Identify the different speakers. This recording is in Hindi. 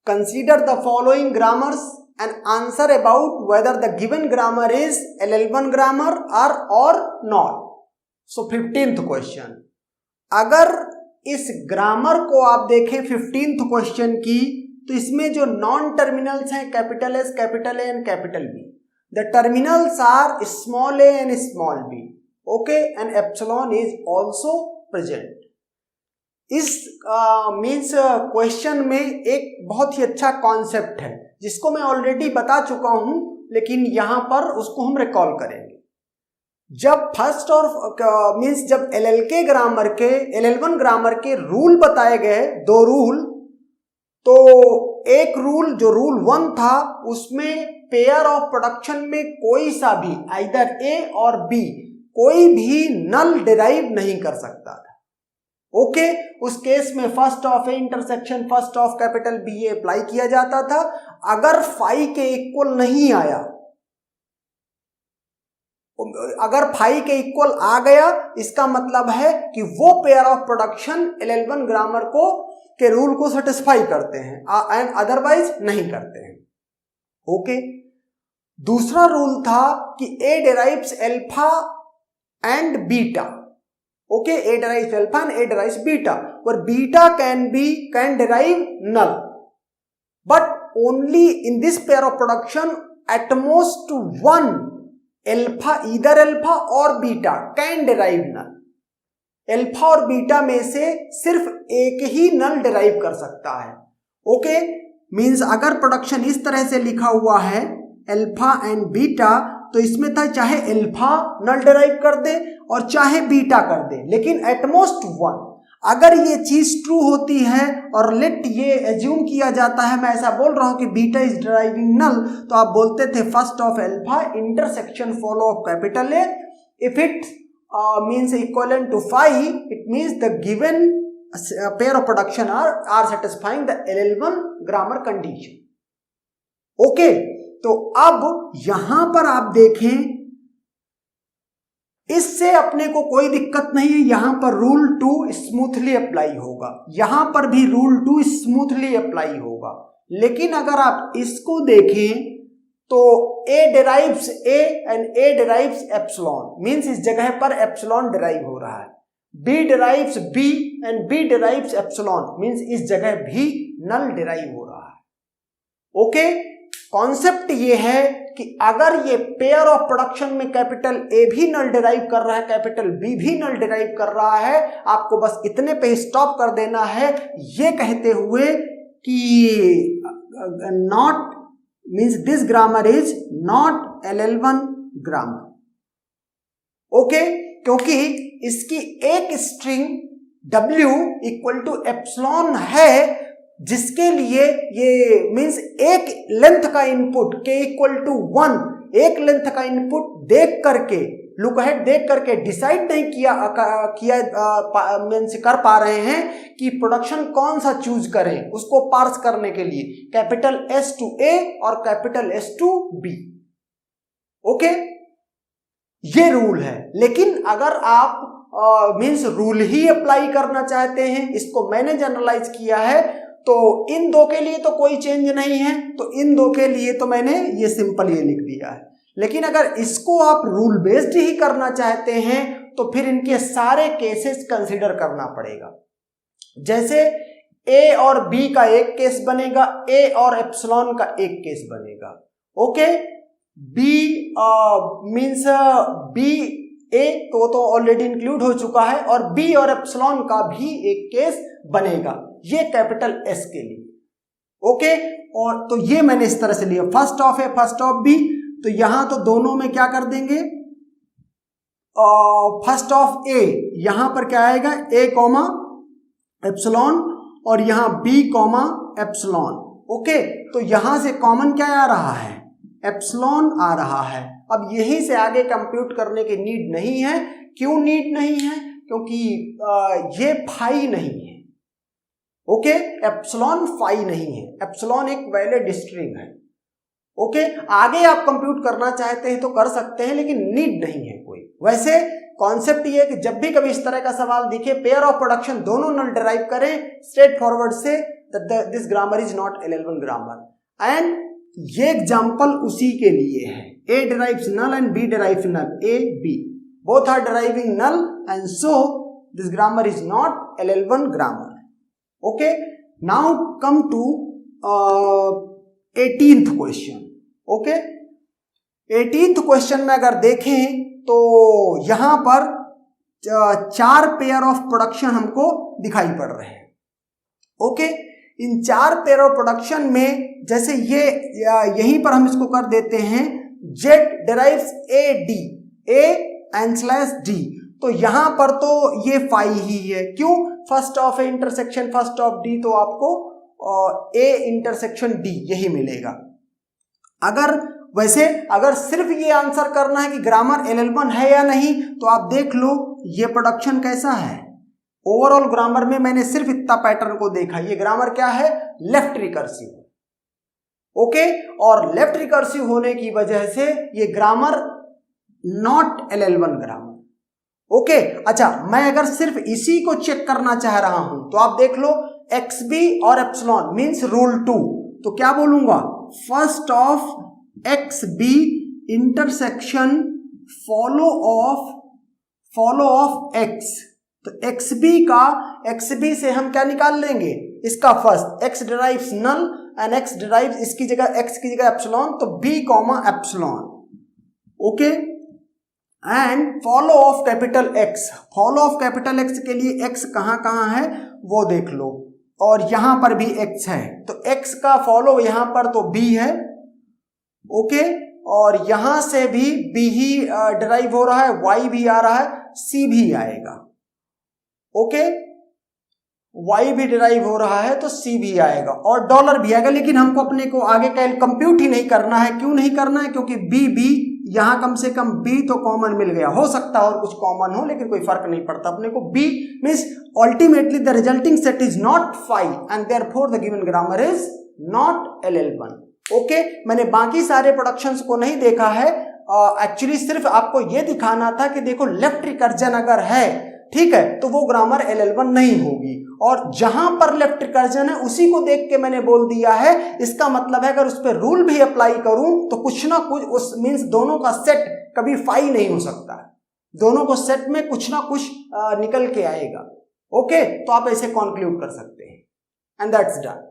Speaker 1: consider the following grammars and answer about whether the given grammar is LL1 grammar or not. So 15th question, अगर इस ग्रामर को आप देखें 15th क्वेश्चन की, तो इसमें जो नॉन टर्मिनल्स हैं capital S, capital A and capital B, the terminals are small A and small B, okay, and epsilon is also present. इस मीन्स क्वेश्चन में एक बहुत ही अच्छा कॉन्सेप्ट है जिसको मैं ऑलरेडी बता चुका हूं, लेकिन यहां पर उसको हम रिकॉल करेंगे. जब फर्स्ट और मीन्स जब LL1 ग्रामर के रूल बताए गए, दो रूल, तो एक रूल जो रूल 1 था उसमें पेयर ऑफ प्रोडक्शन में कोई सा भी आइदर ए और बी कोई भी नल डिराइव नहीं कर सकता था. ओके, उस केस में first of A intersection first of capital B A apply किया जाता था. अगर फाई के इक्वल नहीं आया, अगर फाई के इक्वल आ गया, इसका मतलब है कि वो pair of production LL1 grammar को के रूल को सेटिस्फाई करते हैं एंड अदरवाइज नहीं करते हैं. ओके, दूसरा रूल था कि A derives alpha and beta. Okay, A derives alpha and A derives beta, और beta can derive null, but only in this pair of production at most one alpha, either alpha और beta can derive null. Alpha और बीटा में से सिर्फ एक ही नल डिराइव कर सकता है. ओके, मींस अगर प्रोडक्शन इस तरह से लिखा हुआ है अल्फा एंड बीटा, तो इसमें था चाहे अल्फा नल डिराइव कर दे और चाहे बीटा कर दे, लेकिन एटमोस्ट वन. अगर ये चीज ट्रू होती है और लेट ये एज्यूम किया जाता है, मैं ऐसा बोल रहा हूं कि बीटा इज ड्राइविंग नल, तो आप बोलते थे first of alpha intersection follow of capital A. If it means equivalent to phi, it means the given pair of production are satisfying the LL1 grammar condition. Okay, तो अब यहां पर आप देखें, इससे अपने को कोई दिक्कत नहीं है. यहां पर रूल 2 स्मूथली अप्लाई होगा, यहां पर भी रूल 2 स्मूथली अप्लाई होगा. लेकिन अगर आप इसको देखें तो A derives A and A derives epsilon, means इस जगह पर एप्सिलॉन डिराइव हो रहा है. B derives B and B derives epsilon, means इस जगह भी नल डिराइव हो रहा है. ओके, कॉन्सेप्ट ये है कि अगर ये पेयर ऑफ प्रोडक्शन में कैपिटल ए भी नल डिराइव कर रहा है, कैपिटल बी भी नल डिराइव कर रहा है, आपको बस इतने पे स्टॉप कर देना है, ये कहते हुए कि not means this grammar is not LL1 grammar. Okay, क्योंकि इसकी एक string W equal to epsilon है, जिसके लिए ये मींस एक लेंथ का इनपुट k इक्वल टू 1, एक लेंथ का इनपुट देख करके, लुक अहेड देख करके डिसाइड नहीं मींस कर पा रहे हैं कि प्रोडक्शन कौन सा चूज करें उसको पार्स करने के लिए, कैपिटल S टू A और capital S to B. Okay, ये रूल है. लेकिन अगर आप मींस रूल ही अप्लाई करना चाहते हैं, इसको मैंने जनरलाइज किया है, तो इन दो के लिए तो कोई चेंज नहीं है, तो इन दो के लिए तो मैंने ये सिंपल ये लिख दिया है. लेकिन अगर इसको आप रूल बेस्ड ही करना चाहते हैं तो फिर इनके सारे केसेस कंसीडर करना पड़ेगा. जैसे ए और बी का एक केस बनेगा, ए और एप्सिलॉन का एक केस बनेगा. ओके, बी मींस बी ए तो ऑलरेडी इंक्लूड हो चुका है, और बी और एप्सिलॉन का भी एक केस बनेगा, ये कैपिटल S के लिए. ओके, और तो ये मैंने इस तरह से लिया, first of A first of B, तो यहां तो दोनों में क्या कर देंगे, फर्स्ट ऑफ ए यहां पर क्या आएगा ए कॉमा एप्सिलॉन, और यहां बी कॉमा एप्सिलॉन. ओके, तो यहां से कॉमन क्या आ रहा है, एप्सिलॉन आ रहा है. अब यहीं से आगे कंप्यूट करने की नीड नहीं है. क्यों नीड नहीं है, क्योंकि ये फाई नहीं है. ओके, एप्सिलॉन फाई नहीं है, एप्सिलॉन एक वैलिड स्ट्रिंग है. ओके, आगे आप कंप्यूट करना चाहते हैं तो कर सकते हैं, लेकिन नीड नहीं है कोई. वैसे कॉन्सेप्ट ये है कि जब भी कभी इस तरह का सवाल दिखे, पेयर ऑफ प्रोडक्शन दोनों नल डिराइव करें, स्ट्रेट फॉरवर्ड से that this grammar is not L11 grammar. And ये एग्जाम्पल उसी के लिए है. A derives null and B derives null. A, B. Both are deriving null and so this grammar is not L11 grammar. Okay. Now come to 18th question. Okay. 18th question में अगर देखें तो यहां पर 4 पेयर ऑफ प्रोडक्शन हमको दिखाई पड़ रहे हैं. Okay. In 4 pair of production में जैसे ये यहीं पर हम इसको कर देते हैं Z derives AD, A and slash D. तो यहां पर तो ये फाई ही है. क्यों? First of A intersection first of D, तो आपको A इंटरसेक्शन D यही मिलेगा. अगर सिर्फ ये आंसर करना है कि ग्रामर L11 है या नहीं, तो आप देख लो ये प्रोडक्शन कैसा है. ओवरऑल ग्रामर में मैंने सिर्फ इतना पैटर्न को देखा. ये ग्रामर क्या है? Left recursive. ओके. और लेफ्ट रिकर्सिव होने की वजह से ये grammar not L11 grammar. Okay. अच्छा, मैं अगर सिर्फ इसी को चेक करना चाह रहा हूं तो आप देख लो XB और एप्सिलॉन मींस रूल 2. तो क्या बोलूंगा? First of XB intersection follow of X. तो XB से हम क्या निकाल लेंगे? इसका फर्स्ट X derives null and X derives इसकी जगह X की जगह एप्सिलॉन, तो B comma epsilon. Okay. And follow of capital X. Follow of capital X के लिए X कहां है वो देख लो. और यहां पर भी X है, तो X का फॉलो यहां पर तो B है. ओके. और यहां से भी B ही डिराइव हो रहा है, Y भी आ रहा है, C भी आएगा. ओके. Y भी डिराइव हो रहा है तो C भी आएगा और डॉलर भी आएगा. लेकिन हमको अपने को आगे कंप्यूट ही नहीं करना है. क्यों नहीं करना है? क्योंकि B यहां कम से कम B तो कॉमन मिल गया. हो सकता है और कुछ कॉमन हो, लेकिन कोई फर्क नहीं पड़ता अपने को. B means ultimately the resulting set is not 5 and therefore the given grammar is not L11. Okay. मैंने बाकी सारे प्रोडक्शंस को नहीं देखा है. एक्चुअली सिर्फ आपको यह दिखाना था कि देखो लेफ्ट रिकर्जन अगर है, ठीक है, तो वो ग्रामर L11 नहीं होगी. और जहां पर लेफ्ट रिकर्जन है उसी को देख के मैंने बोल दिया है. इसका मतलब है अगर उस पर रूल भी अप्लाई करूं तो कुछ ना कुछ उस मींस दोनों का सेट कभी 5 नहीं हो सकता है. दोनों को सेट में कुछ ना कुछ निकल के आएगा. ओके. तो आप ऐसे कंक्लूड कर सकते हैं एंड दैट्स डन.